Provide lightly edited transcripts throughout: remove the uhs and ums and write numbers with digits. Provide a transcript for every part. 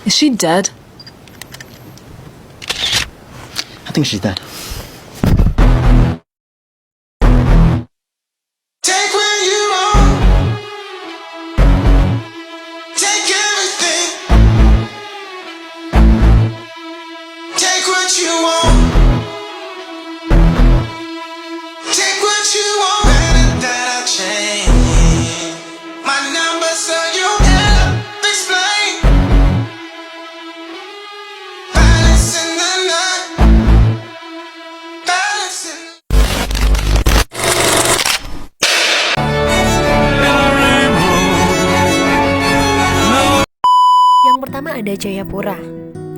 Is she dead? I think she's dead. Take what you want. Take everything. Take what you want. Take what you want. Better that I change my number so you can explain. Balance in the night. Balance in the Yang pertama ada Jayapura,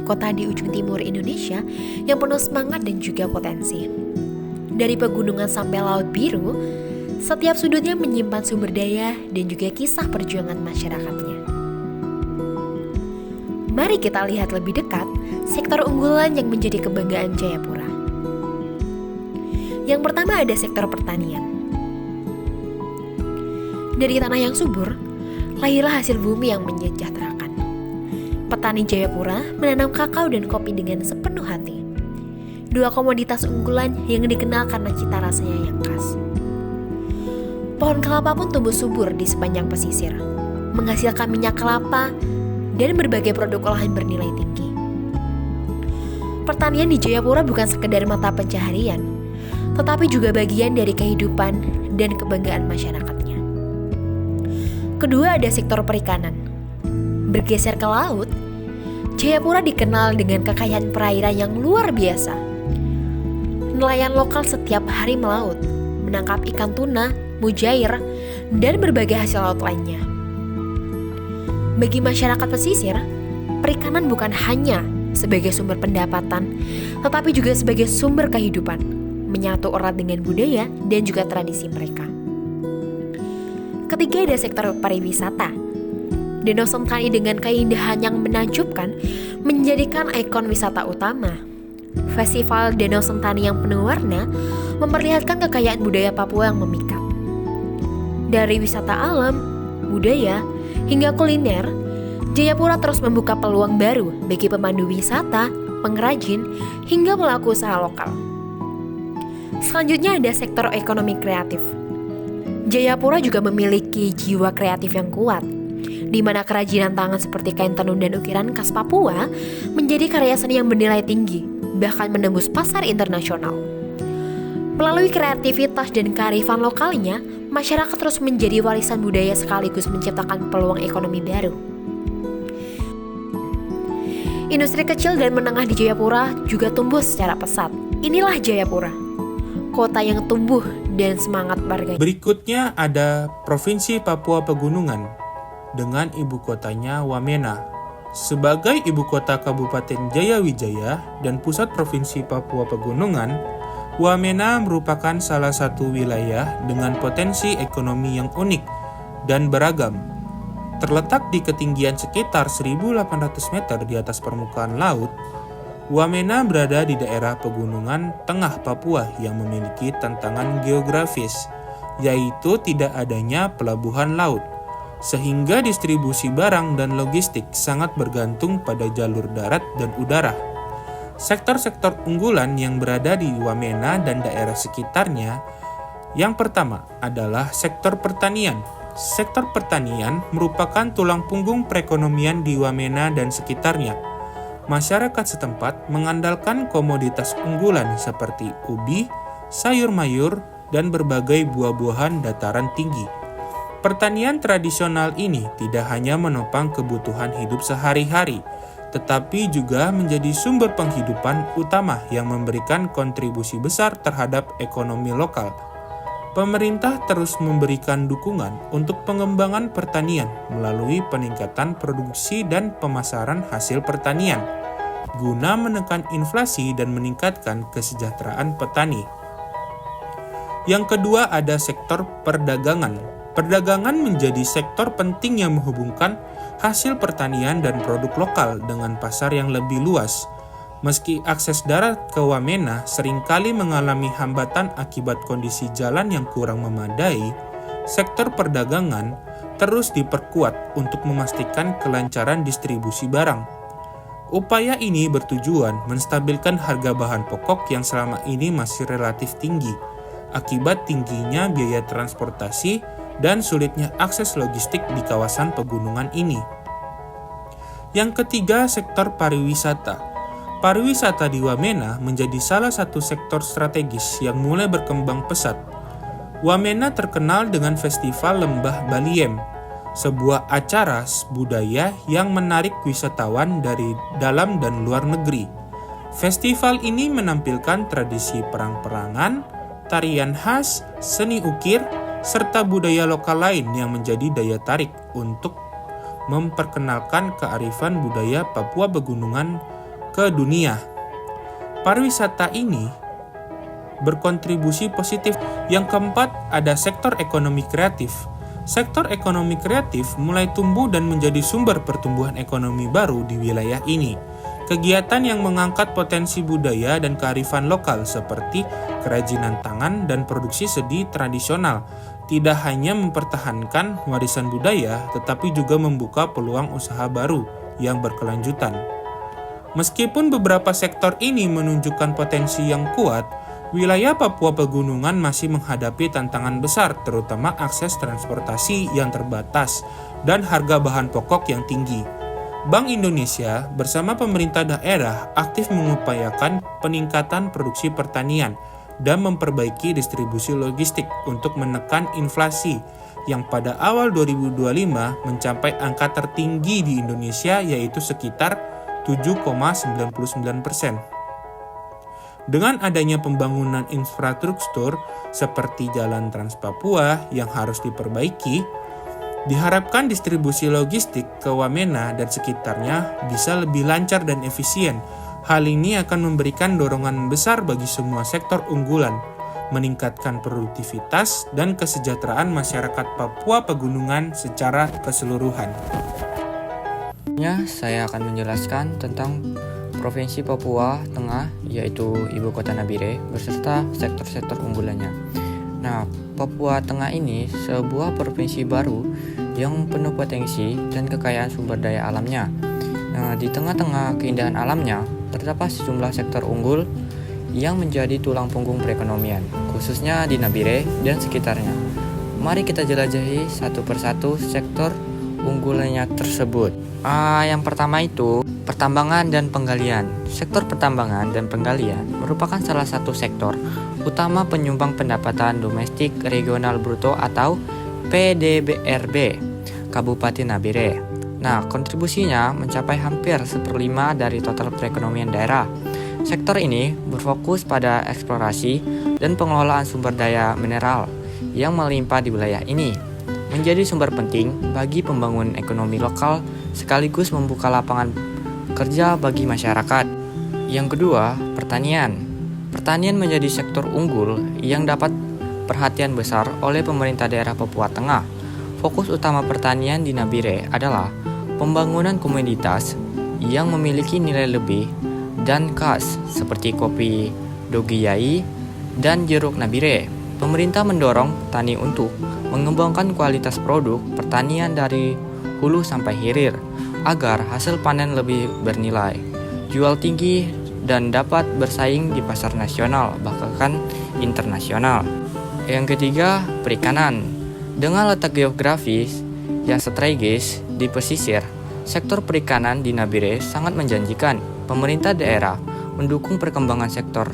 kota di ujung timur Indonesia yang penuh semangat dan juga potensi. Dari pegunungan sampai laut biru, setiap sudutnya menyimpan sumber daya dan juga kisah perjuangan masyarakatnya. Mari kita lihat lebih dekat sektor unggulan yang menjadi kebanggaan Jayapura. Yang pertama ada sektor pertanian. Dari tanah yang subur, lahirlah hasil bumi yang menyejahterakan. Petani Jayapura menanam kakao dan kopi dengan sepenuh hati. Dua komoditas unggulan yang dikenal karena cita rasanya yang khas. Pohon kelapa pun tumbuh subur di sepanjang pesisir, menghasilkan minyak kelapa dan berbagai produk olahan bernilai tinggi. Pertanian di Jayapura bukan sekedar mata pencaharian, tetapi juga bagian dari kehidupan dan kebanggaan masyarakatnya. Kedua ada sektor perikanan. Bergeser ke laut, Jayapura dikenal dengan kekayaan perairan yang luar biasa. Nelayan lokal setiap hari melaut, menangkap ikan tuna, mujair, dan berbagai hasil laut lainnya. Bagi masyarakat pesisir, perikanan bukan hanya sebagai sumber pendapatan, tetapi juga sebagai sumber kehidupan, menyatu erat dengan budaya dan juga tradisi mereka. Ketiga ada sektor pariwisata. Danau Sentani dengan keindahan yang menakjubkan menjadikan ikon wisata utama. Festival Danau Sentani yang penuh warna memperlihatkan kekayaan budaya Papua yang memikat. Dari wisata alam, budaya, hingga kuliner, Jayapura terus membuka peluang baru bagi pemandu wisata, pengrajin, hingga pelaku usaha lokal. Selanjutnya ada sektor ekonomi kreatif. Jayapura juga memiliki jiwa kreatif yang kuat, di mana kerajinan tangan seperti kain tenun dan ukiran khas Papua menjadi karya seni yang bernilai tinggi, bahkan menembus pasar internasional. Melalui kreativitas dan kearifan lokalnya, masyarakat terus menjadi warisan budaya sekaligus menciptakan peluang ekonomi baru. Industri kecil dan menengah di Jayapura juga tumbuh secara pesat. Inilah Jayapura, kota yang tumbuh dan semangat warganya. Berikutnya ada Provinsi Papua Pegunungan dengan ibu kotanya Wamena. Sebagai ibu kota Kabupaten Jayawijaya dan pusat Provinsi Papua Pegunungan, Wamena merupakan salah satu wilayah dengan potensi ekonomi yang unik dan beragam. Terletak di ketinggian sekitar 1.800 meter di atas permukaan laut, Wamena berada di daerah pegunungan tengah Papua yang memiliki tantangan geografis, yaitu tidak adanya pelabuhan laut, sehingga distribusi barang dan logistik sangat bergantung pada jalur darat dan udara. Sektor-sektor unggulan yang berada di Wamena dan daerah sekitarnya, yang pertama adalah sektor pertanian. Sektor pertanian merupakan tulang punggung perekonomian di Wamena dan sekitarnya. Masyarakat setempat mengandalkan komoditas unggulan seperti ubi, sayur mayur, dan berbagai buah-buahan dataran tinggi. Pertanian tradisional ini tidak hanya menopang kebutuhan hidup sehari-hari, tetapi juga menjadi sumber penghidupan utama yang memberikan kontribusi besar terhadap ekonomi lokal. Pemerintah terus memberikan dukungan untuk pengembangan pertanian melalui peningkatan produksi dan pemasaran hasil pertanian, guna menekan inflasi dan meningkatkan kesejahteraan petani. Yang kedua ada sektor perdagangan. Perdagangan menjadi sektor penting yang menghubungkan hasil pertanian dan produk lokal dengan pasar yang lebih luas. Meski akses darat ke Wamena seringkali mengalami hambatan akibat kondisi jalan yang kurang memadai, sektor perdagangan terus diperkuat untuk memastikan kelancaran distribusi barang. Upaya ini bertujuan menstabilkan harga bahan pokok yang selama ini masih relatif tinggi akibat tingginya biaya transportasi dan sulitnya akses logistik di kawasan pegunungan ini. Yang ketiga, sektor pariwisata. Pariwisata di Wamena menjadi salah satu sektor strategis yang mulai berkembang pesat. Wamena terkenal dengan Festival Lembah Baliem, sebuah acara budaya yang menarik wisatawan dari dalam dan luar negeri. Festival ini menampilkan tradisi perang-perangan, tarian khas, seni ukir, serta budaya lokal lain yang menjadi daya tarik untuk memperkenalkan kearifan budaya Papua Pegunungan ke dunia. Pariwisata ini berkontribusi positif. Yang keempat, ada sektor ekonomi kreatif. Sektor ekonomi kreatif mulai tumbuh dan menjadi sumber pertumbuhan ekonomi baru di wilayah ini. Kegiatan yang mengangkat potensi budaya dan kearifan lokal seperti kerajinan tangan dan produksi seni tradisional tidak hanya mempertahankan warisan budaya, tetapi juga membuka peluang usaha baru yang berkelanjutan. Meskipun beberapa sektor ini menunjukkan potensi yang kuat, wilayah Papua Pegunungan masih menghadapi tantangan besar, terutama akses transportasi yang terbatas dan harga bahan pokok yang tinggi. Bank Indonesia bersama pemerintah daerah aktif mengupayakan peningkatan produksi pertanian dan memperbaiki distribusi logistik untuk menekan inflasi yang pada awal 2025 mencapai angka tertinggi di Indonesia, yaitu sekitar 7,99%. Dengan adanya pembangunan infrastruktur seperti Jalan Trans Papua yang harus diperbaiki, diharapkan distribusi logistik ke Wamena dan sekitarnya bisa lebih lancar dan efisien. Hal ini akan memberikan dorongan besar bagi semua sektor unggulan, meningkatkan produktivitas dan kesejahteraan masyarakat Papua Pegunungan secara keseluruhan. Saya akan menjelaskan tentang Provinsi Papua Tengah, yaitu Ibu Kota Nabire, beserta sektor-sektor unggulannya. Nah, Papua Tengah ini sebuah provinsi baru yang penuh potensi dan kekayaan sumber daya alamnya. Nah, di tengah-tengah keindahan alamnya, terdapat sejumlah sektor unggul yang menjadi tulang punggung perekonomian, khususnya di Nabire dan sekitarnya. Mari kita jelajahi satu persatu sektor unggulannya tersebut. Yang pertama itu pertambangan dan penggalian. Sektor pertambangan dan penggalian merupakan salah satu sektor utama penyumbang pendapatan domestik regional bruto atau PDBRB Kabupaten Nabire. Nah, kontribusinya mencapai hampir 1/5 dari total perekonomian daerah. Sektor ini berfokus pada eksplorasi dan pengelolaan sumber daya mineral yang melimpah di wilayah ini, menjadi sumber penting bagi pembangunan ekonomi lokal sekaligus membuka lapangan kerja bagi masyarakat. Yang kedua, pertanian. Pertanian menjadi sektor unggul yang dapat perhatian besar oleh pemerintah daerah Papua Tengah. Fokus utama pertanian di Nabire adalah pembangunan komoditas yang memiliki nilai lebih dan khas seperti kopi Dogiyai dan jeruk Nabire. Pemerintah mendorong petani untuk mengembangkan kualitas produk pertanian dari hulu sampai hilir agar hasil panen lebih bernilai, jual tinggi dan dapat bersaing di pasar nasional bahkan internasional. Yang ketiga, perikanan. Dengan letak geografis yang strategis di pesisir, sektor perikanan di Nabire sangat menjanjikan. Pemerintah daerah mendukung perkembangan sektor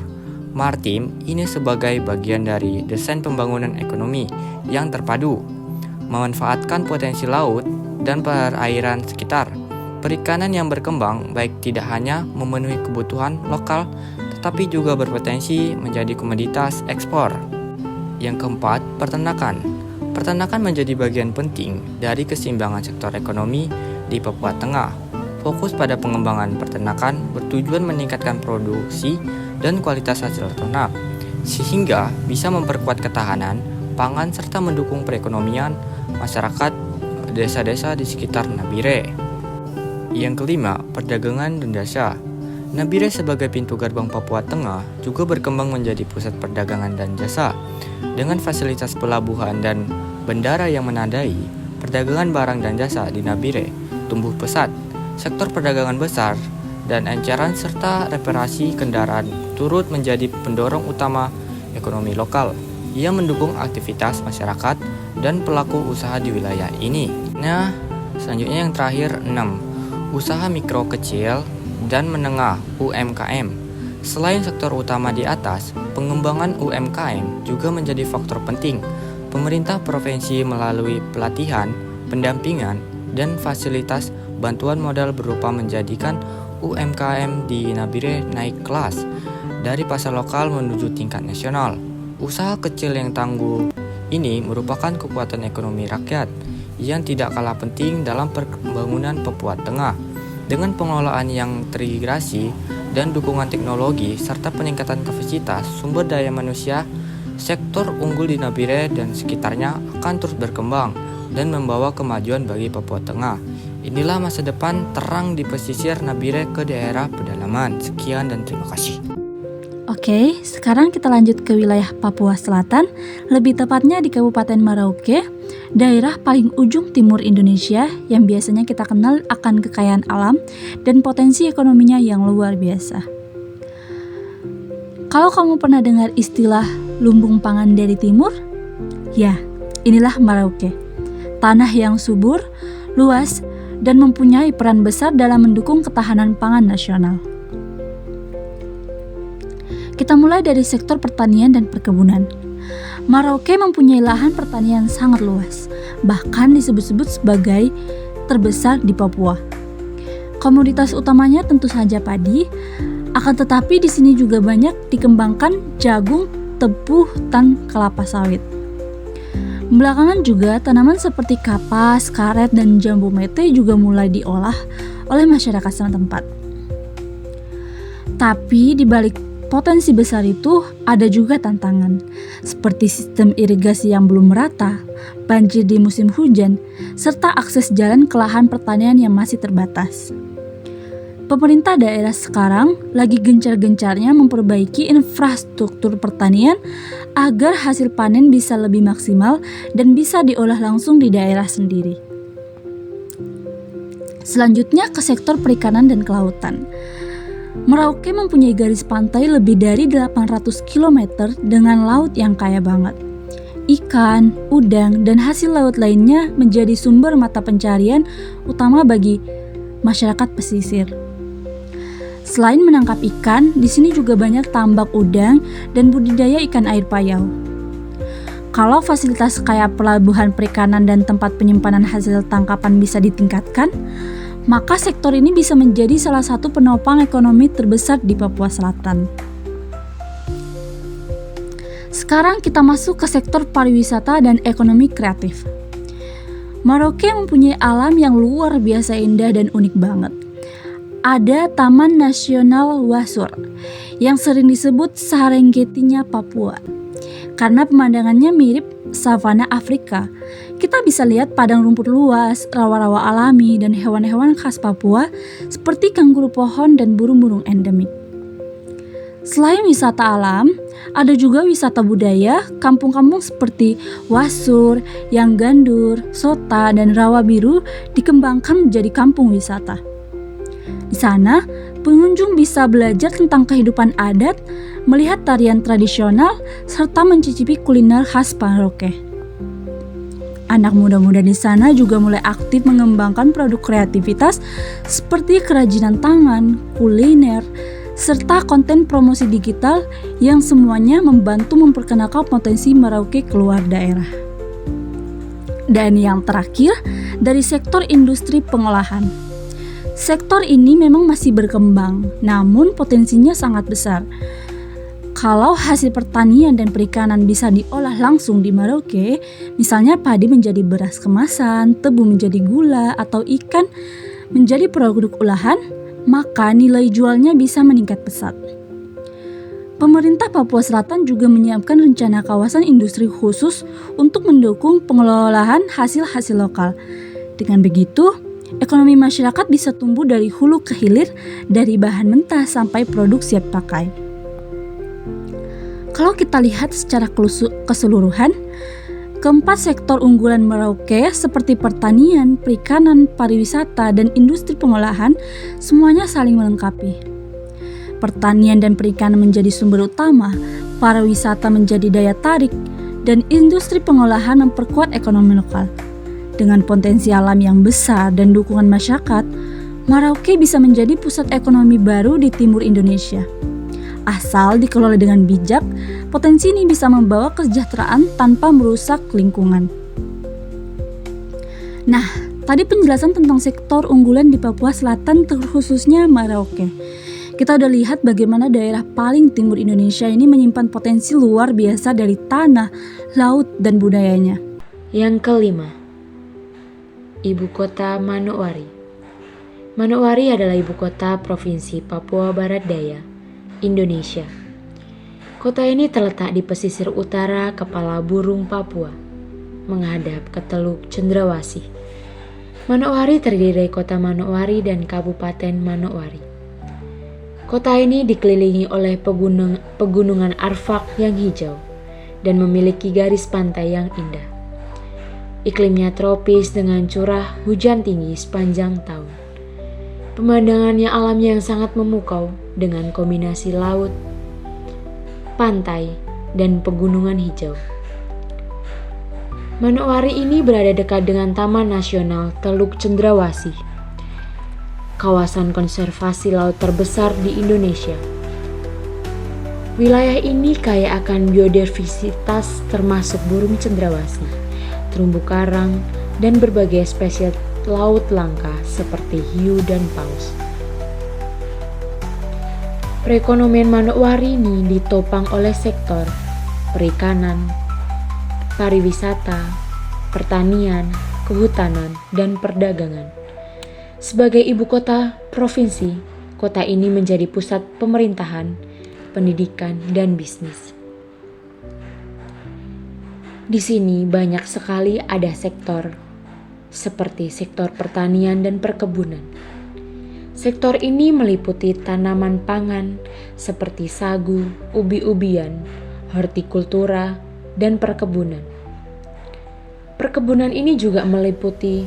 maritim ini sebagai bagian dari desain pembangunan ekonomi yang terpadu, memanfaatkan potensi laut dan perairan sekitar. Perikanan yang berkembang baik tidak hanya memenuhi kebutuhan lokal, tetapi juga berpotensi menjadi komoditas ekspor. Yang keempat, peternakan. Peternakan menjadi bagian penting dari keseimbangan sektor ekonomi di Papua Tengah. Fokus pada pengembangan peternakan bertujuan meningkatkan produksi dan kualitas hasil ternak, sehingga bisa memperkuat ketahanan pangan serta mendukung perekonomian masyarakat desa-desa di sekitar Nabire. Yang kelima, perdagangan dan jasa. Nabire sebagai pintu gerbang Papua Tengah juga berkembang menjadi pusat perdagangan dan jasa. Dengan fasilitas pelabuhan dan bandara yang menandai, perdagangan barang dan jasa di Nabire tumbuh pesat. Sektor perdagangan besar dan enceran serta reparasi kendaraan turut menjadi pendorong utama ekonomi lokal. Ia mendukung aktivitas masyarakat dan pelaku usaha di wilayah ini. Nah, selanjutnya yang terakhir 6. Usaha mikro kecil dan menengah UMKM. Selain sektor utama di atas, pengembangan UMKM juga menjadi faktor penting. Pemerintah provinsi melalui pelatihan, pendampingan, dan fasilitas bantuan modal berupa menjadikan UMKM di Nabire naik kelas dari pasar lokal menuju tingkat nasional. Usaha kecil yang tangguh ini merupakan kekuatan ekonomi rakyat yang tidak kalah penting dalam pembangunan Papua Tengah. Dengan pengelolaan yang terintegrasi dan dukungan teknologi serta peningkatan kapasitas sumber daya manusia, sektor unggul di Nabire dan sekitarnya akan terus berkembang dan membawa kemajuan bagi Papua Tengah. Inilah masa depan terang di pesisir Nabire ke daerah pedalaman. Sekian dan terima kasih. Oke, sekarang kita lanjut ke wilayah Papua Selatan, lebih tepatnya di Kabupaten Merauke, daerah paling ujung timur Indonesia yang biasanya kita kenal akan kekayaan alam dan potensi ekonominya yang luar biasa. Kalau kamu pernah dengar istilah lumbung pangan dari timur, ya, inilah Merauke. Tanah yang subur, luas, dan mempunyai peran besar dalam mendukung ketahanan pangan nasional. Kita mulai dari sektor pertanian dan perkebunan. Merauke mempunyai lahan pertanian sangat luas, bahkan disebut-sebut sebagai terbesar di Papua. Komoditas utamanya tentu saja padi, akan tetapi di sini juga banyak dikembangkan jagung, tebu, dan kelapa sawit. Belakangan juga tanaman seperti kapas, karet, dan jambu mete juga mulai diolah oleh masyarakat setempat. Tapi di balik potensi besar itu ada juga tantangan, seperti sistem irigasi yang belum merata, banjir di musim hujan, serta akses jalan ke lahan pertanian yang masih terbatas. Pemerintah daerah sekarang lagi gencar-gencarnya memperbaiki infrastruktur pertanian agar hasil panen bisa lebih maksimal dan bisa diolah langsung di daerah sendiri. Selanjutnya ke sektor perikanan dan kelautan. Merauke mempunyai garis pantai lebih dari 800 km dengan laut yang kaya banget. Ikan, udang, dan hasil laut lainnya menjadi sumber mata pencarian utama bagi masyarakat pesisir. Selain menangkap ikan, di sini juga banyak tambak udang dan budidaya ikan air payau. Kalau fasilitas kayak pelabuhan perikanan dan tempat penyimpanan hasil tangkapan bisa ditingkatkan, maka sektor ini bisa menjadi salah satu penopang ekonomi terbesar di Papua Selatan. Sekarang kita masuk ke sektor pariwisata dan ekonomi kreatif. Merauke mempunyai alam yang luar biasa indah dan unik banget. Ada Taman Nasional Wasur yang sering disebut Serengeti-nya Papua. Karena pemandangannya mirip savana Afrika, kita bisa lihat padang rumput luas, rawa-rawa alami, dan hewan-hewan khas Papua seperti kanguru pohon dan burung-burung endemik. Selain wisata alam, ada juga wisata budaya. Kampung-kampung seperti Wasur, Yang Gandur, Sota, dan Rawa Biru dikembangkan menjadi kampung wisata. Di sana, pengunjung bisa belajar tentang kehidupan adat, melihat tarian tradisional, serta mencicipi kuliner khas Merauke. Anak muda-muda di sana juga mulai aktif mengembangkan produk kreativitas seperti kerajinan tangan, kuliner, serta konten promosi digital yang semuanya membantu memperkenalkan potensi Merauke keluar daerah. Dan yang terakhir, dari sektor industri pengolahan. Sektor ini memang masih berkembang, namun potensinya sangat besar. Kalau hasil pertanian dan perikanan bisa diolah langsung di Merauke, misalnya padi menjadi beras kemasan, tebu menjadi gula, atau ikan menjadi produk olahan, maka nilai jualnya bisa meningkat pesat. Pemerintah Papua Selatan juga menyiapkan rencana kawasan industri khusus untuk mendukung pengelolaan hasil-hasil lokal. Dengan begitu, ekonomi masyarakat bisa tumbuh dari hulu ke hilir, dari bahan mentah sampai produk siap pakai. Kalau kita lihat secara keseluruhan, Keempat sektor unggulan Merauke seperti pertanian, perikanan, pariwisata, dan industri pengolahan semuanya saling melengkapi. Pertanian dan perikanan menjadi sumber utama, pariwisata menjadi daya tarik, dan industri pengolahan memperkuat ekonomi lokal. Dengan potensi alam yang besar dan dukungan masyarakat, Merauke bisa menjadi pusat ekonomi baru di timur Indonesia. Asal dikelola dengan bijak, potensi ini bisa membawa kesejahteraan tanpa merusak lingkungan. Nah, tadi penjelasan tentang sektor unggulan di Papua Selatan terkhususnya Merauke. Kita udah lihat bagaimana daerah paling timur Indonesia ini menyimpan potensi luar biasa dari tanah, laut, dan budayanya. Yang kelima, Ibu Kota Manokwari. Manokwari adalah ibu kota Provinsi Papua Barat Daya, Indonesia. Kota ini terletak di pesisir utara Kepala Burung Papua, menghadap ke Teluk Cendrawasih. Manokwari terdiri dari Kota Manokwari dan Kabupaten Manokwari. Kota ini dikelilingi oleh pegunungan Arfak yang hijau dan memiliki garis pantai yang indah. Iklimnya tropis dengan curah hujan tinggi sepanjang tahun. Pemandangannya alamnya yang sangat memukau dengan kombinasi laut, pantai, dan pegunungan hijau. Manokwari ini berada dekat dengan Taman Nasional Teluk Cendrawasih, kawasan konservasi laut terbesar di Indonesia. Wilayah ini kaya akan biodiversitas termasuk burung cendrawasih, terumbu karang, dan berbagai spesies laut langka seperti hiu dan paus. Perekonomian Manokwari ini ditopang oleh sektor perikanan, pariwisata, pertanian, kehutanan, dan perdagangan. Sebagai ibu kota provinsi, kota ini menjadi pusat pemerintahan, pendidikan, dan bisnis. Di sini banyak sekali ada sektor seperti sektor pertanian dan perkebunan. Sektor ini meliputi tanaman pangan seperti sagu, ubi-ubian, hortikultura, dan perkebunan. Perkebunan ini juga meliputi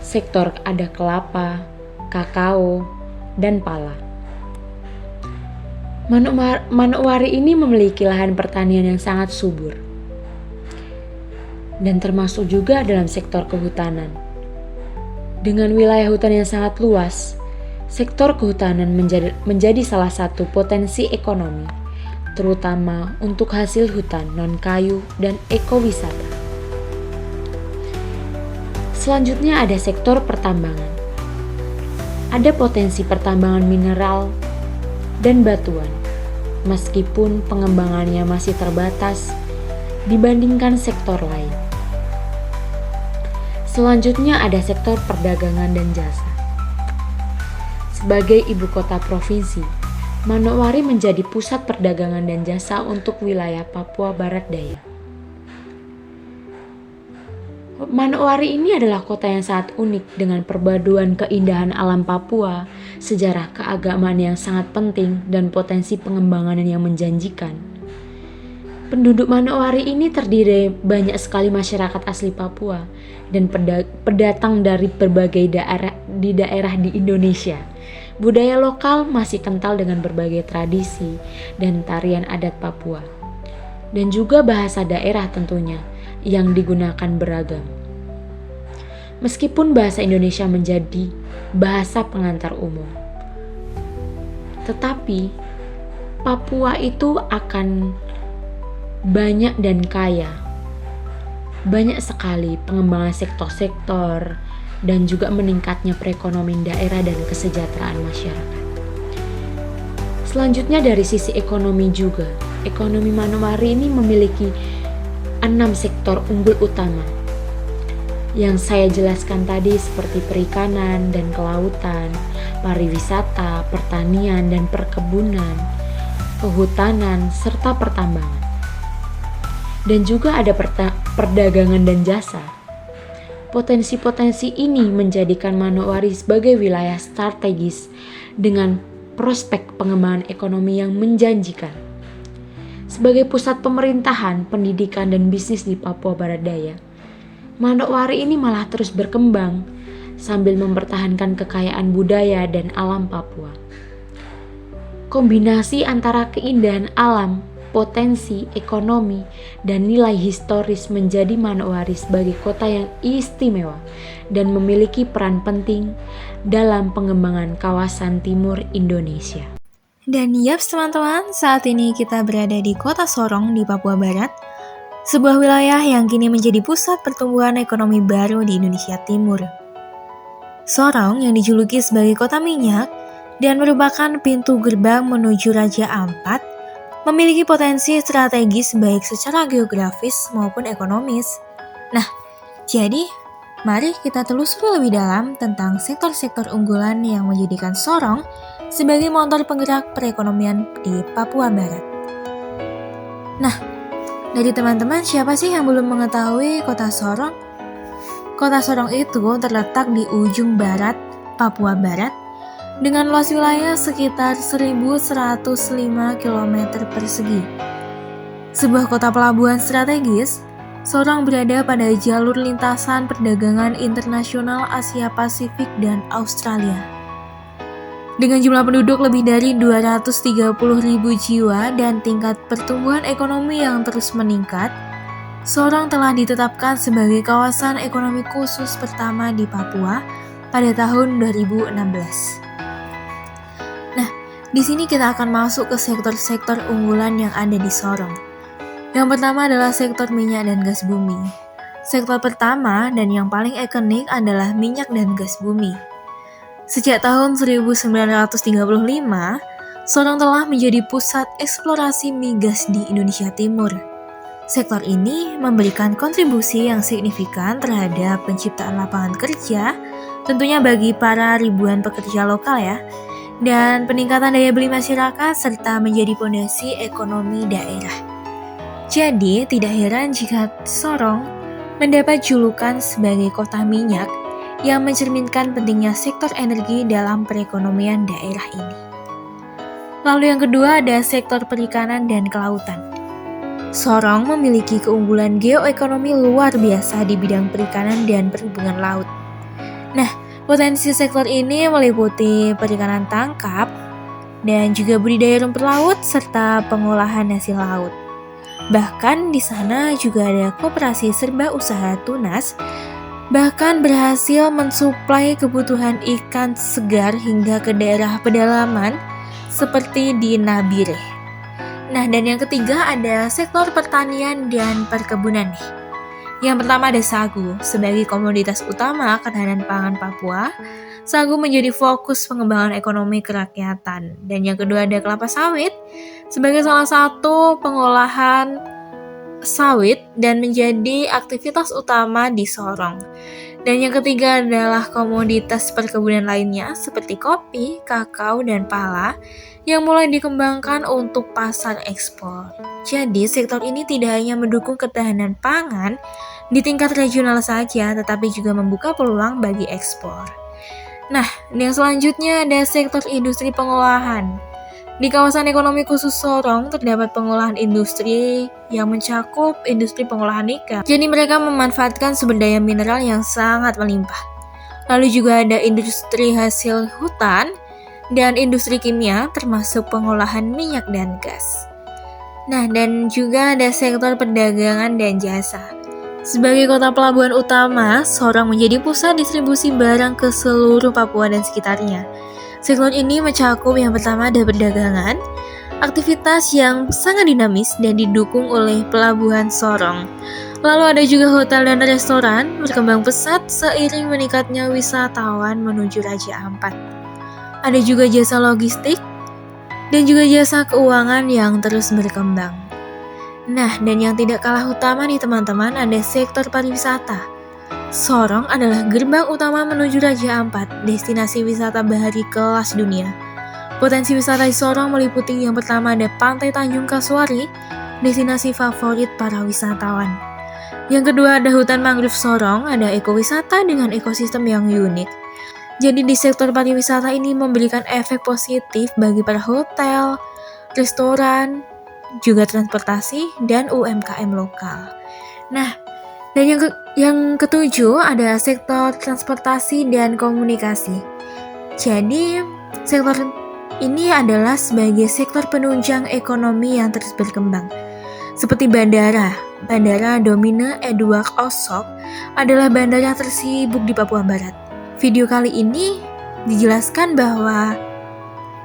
sektor ada kelapa, kakao, dan pala. Manokwari ini memiliki lahan pertanian yang sangat subur dan termasuk juga dalam sektor kehutanan. Dengan wilayah hutan yang sangat luas, sektor kehutanan menjadi salah satu potensi ekonomi, terutama untuk hasil hutan non-kayu dan ekowisata. Selanjutnya ada sektor pertambangan. Ada potensi pertambangan mineral dan batuan, meskipun pengembangannya masih terbatas dibandingkan sektor lain. Selanjutnya ada sektor perdagangan dan jasa. Sebagai ibu kota provinsi, Manokwari menjadi pusat perdagangan dan jasa untuk wilayah Papua Barat Daya. Manokwari ini adalah kota yang sangat unik dengan perpaduan keindahan alam Papua, sejarah keagamaan yang sangat penting, dan potensi pengembangan yang menjanjikan. Penduduk Manokwari ini terdiri banyak sekali masyarakat asli Papua dan pendatang dari berbagai daerah di Indonesia. Budaya lokal masih kental dengan berbagai tradisi dan tarian adat Papua. Dan juga bahasa daerah tentunya yang digunakan beragam. Meskipun bahasa Indonesia menjadi bahasa pengantar umum, tetapi Papua itu akan banyak dan kaya. Banyak sekali pengembangan sektor-sektor dan juga meningkatnya perekonomian daerah dan kesejahteraan masyarakat. Selanjutnya dari sisi ekonomi juga, ekonomi Manokwari ini memiliki 6 sektor unggul utama yang saya jelaskan tadi seperti perikanan dan kelautan, pariwisata, pertanian dan perkebunan, kehutanan, serta pertambangan. Dan juga ada perdagangan dan jasa. Potensi-potensi ini menjadikan Manokwari sebagai wilayah strategis dengan prospek pengembangan ekonomi yang menjanjikan. Sebagai pusat pemerintahan, pendidikan, dan bisnis di Papua Barat Daya, Manokwari ini malah terus berkembang sambil mempertahankan kekayaan budaya dan alam Papua. Kombinasi antara keindahan alam, potensi ekonomi, dan nilai historis menjadi Manokwari sebagai kota yang istimewa dan memiliki peran penting dalam pengembangan kawasan timur Indonesia. Dan yaps teman-teman, saat ini kita berada di kota Sorong di Papua Barat, sebuah wilayah yang kini menjadi pusat pertumbuhan ekonomi baru di Indonesia Timur. Sorong yang dijuluki sebagai kota minyak dan merupakan pintu gerbang menuju Raja Ampat, memiliki potensi strategis baik secara geografis maupun ekonomis. Nah, jadi mari kita telusuri lebih dalam tentang sektor-sektor unggulan yang menjadikan Sorong sebagai motor penggerak perekonomian di Papua Barat. Nah, dari teman-teman siapa sih yang belum mengetahui kota Sorong? Kota Sorong itu terletak di ujung barat Papua Barat dengan luas wilayah sekitar 1.105 km persegi. Sebuah kota pelabuhan strategis, Sorong berada pada jalur lintasan perdagangan internasional Asia Pasifik dan Australia. Dengan jumlah penduduk lebih dari 230.000 jiwa dan tingkat pertumbuhan ekonomi yang terus meningkat, Sorong telah ditetapkan sebagai kawasan ekonomi khusus pertama di Papua pada tahun 2016. Nah, di sini kita akan masuk ke sektor-sektor unggulan yang ada di Sorong. Yang pertama adalah sektor minyak dan gas bumi. Sektor pertama dan yang paling ikonik adalah minyak dan gas bumi. Sejak tahun 1935, Sorong telah menjadi pusat eksplorasi migas di Indonesia Timur. Sektor ini memberikan kontribusi yang signifikan terhadap penciptaan lapangan kerja, tentunya bagi para ribuan pekerja lokal ya, dan peningkatan daya beli masyarakat serta menjadi fondasi ekonomi daerah. Jadi, tidak heran jika Sorong mendapat julukan sebagai kota minyak yang mencerminkan pentingnya sektor energi dalam perekonomian daerah ini. Lalu yang kedua ada sektor perikanan dan kelautan. Sorong memiliki keunggulan geoekonomi luar biasa di bidang perikanan dan perhubungan laut. Nah, potensi sektor ini meliputi perikanan tangkap dan juga budidaya rumput laut serta pengolahan hasil laut. Bahkan di sana juga ada koperasi serba usaha tunas, bahkan berhasil mensuplai kebutuhan ikan segar hingga ke daerah pedalaman seperti di Nabire. Nah, dan yang ketiga ada sektor pertanian dan perkebunan nih. Yang pertama ada sagu. Sebagai komoditas utama ketahanan pangan Papua, sagu menjadi fokus pengembangan ekonomi kerakyatan. Dan yang kedua ada kelapa sawit sebagai salah satu pengolahan sawit dan menjadi aktivitas utama di Sorong. Dan yang ketiga adalah komoditas perkebunan lainnya seperti kopi, kakao, dan pala yang mulai dikembangkan untuk pasar ekspor. Jadi sektor ini tidak hanya mendukung ketahanan pangan di tingkat regional saja, tetapi juga membuka peluang bagi ekspor. Nah, yang selanjutnya ada sektor industri pengolahan. Di kawasan ekonomi khusus Sorong terdapat pengolahan industri yang mencakup industri pengolahan nikel. Jadi mereka memanfaatkan sumber daya mineral yang sangat melimpah. Lalu juga ada industri hasil hutan dan industri kimia termasuk pengolahan minyak dan gas. Nah, dan juga ada sektor perdagangan dan jasa. Sebagai kota pelabuhan utama, Sorong menjadi pusat distribusi barang ke seluruh Papua dan sekitarnya. Sektor ini mencakup yang pertama ada perdagangan, aktivitas yang sangat dinamis dan didukung oleh pelabuhan Sorong. Lalu ada juga hotel dan restoran berkembang pesat seiring meningkatnya wisatawan menuju Raja Ampat. Ada juga jasa logistik dan juga jasa keuangan yang terus berkembang. Nah, dan yang tidak kalah utama nih teman-teman ada sektor pariwisata. Sorong adalah gerbang utama menuju Raja Ampat, destinasi wisata bahari kelas dunia. Potensi wisata di Sorong meliputi yang pertama ada Pantai Tanjung Kasuari, destinasi favorit para wisatawan. Yang kedua ada hutan mangrove Sorong, ada ekowisata dengan ekosistem yang unik. Jadi di sektor pariwisata ini memberikan efek positif bagi para hotel, restoran, juga transportasi, dan UMKM lokal. Nah, dan yang ketujuh ada sektor transportasi dan komunikasi. Jadi, sektor ini adalah sebagai sektor penunjang ekonomi yang terus berkembang. Seperti bandara. Bandara Domine Edward Osok adalah bandara tersibuk di Papua Barat. Video kali ini dijelaskan bahwa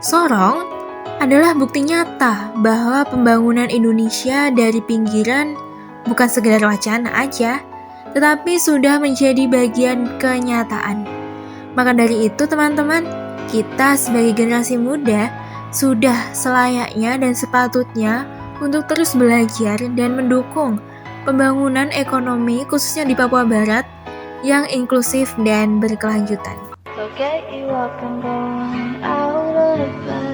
Sorong adalah bukti nyata bahwa pembangunan Indonesia dari pinggiran bukan sekedar wacana aja, tetapi sudah menjadi bagian kenyataan. Maka dari itu teman-teman, kita sebagai generasi muda sudah selayaknya dan sepatutnya untuk terus belajar dan mendukung pembangunan ekonomi khususnya di Papua Barat yang inklusif dan berkelanjutan. So get you up and going out of bed.